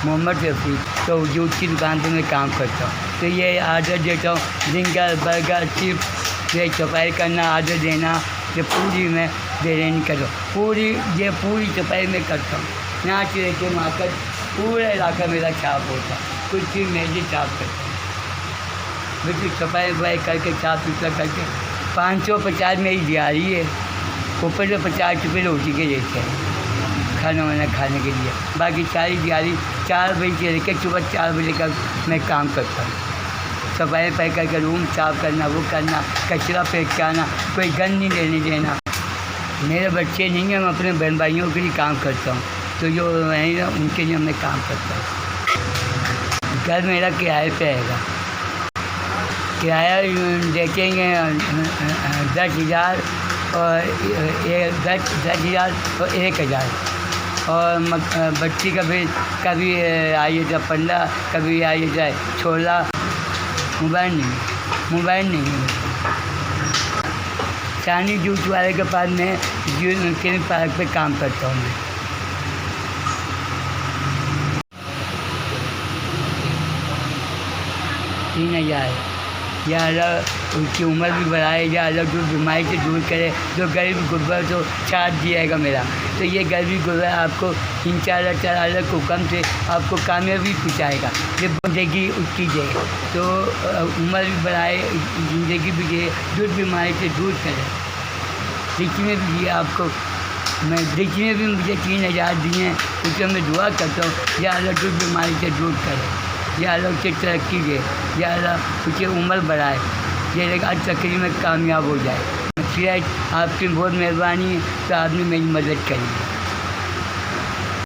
मोहम्मद रफ़ी। तो जूस की दुकान पे मैं काम करता हूँ। तो ये आर्डर देता हूँ, जिंगर बर्गर चिप्स, ये सफाई करना आर्डर देना, ये पूरी मैं बिरयानी करता हूँ। पूरी सफाई में करता हूँ। यहाँ से लेके मार्केट पूरा इलाका मेरा साफ होता है। कुछ चीज़ मैं ही साफ करता हूँ, बिल्कुल सफाई वफाई करके साफ सुथरा करके। 550 मेरी दिहाड़ी है, ऊपर से 50 रुपये रोटी के देते हैं खाना वाना खाने के लिए। बाकी सारी दिहाड़ी 4 बजे से लेकर सुबह 4 बजे तक मैं काम करता हूँ। सफाई वफाई करके रूम साफ करना, वो करना, कचरा फेंक के आना, कोई गन नहीं लेने देना। मेरे बच्चे नहीं हैं, मैं अपने बहन भाइयों के लिए काम करता हूँ। तो जो है ना, उनके लिए मैं काम करता हूँ। घर मेरा किराए पे आएगा, किराया देखेंगे 10,000 और 10,000 और 1,000। और बच्ची का भी कभी आई था 15, कभी आई था 16। मोबाइल नहीं है। चांदी जूस वाले के पास मैं क्लिनिक पार्क पे काम करता हूँ। मैं 3,000। या अल्लाह उसकी उम्र भी बढ़ाए, या अल्लाह जो बीमारी से दूर करे, जो गरीब गुरबा तो साथ दिएगा मेरा। तो ये गरीब गुरबा आपको इंशाअल्लाह ताला के हुक्म से आपको कामयाबी पहुँचाएगा। ये ज़िंदगी उसकी दे, तो उम्र भी बढ़ाए, ज़िंदगी भी दे, जो बीमारी से दूर करे। जिसमें भी दिए आपको, मैं जिसमें भी मुझे 3,000 दिए हैं, उससे मैं दुआ करता हूँ या अल्लाह जो बीमारी से दूर करे, या अल्लाह उसे तरक्की दे, या अल्लाह उसे उम्र बढ़ाए, ये आज तकरीर में कामयाब हो जाए। फिर आपकी बहुत मेहरबानी है, तो आपने मेरी मदद करी।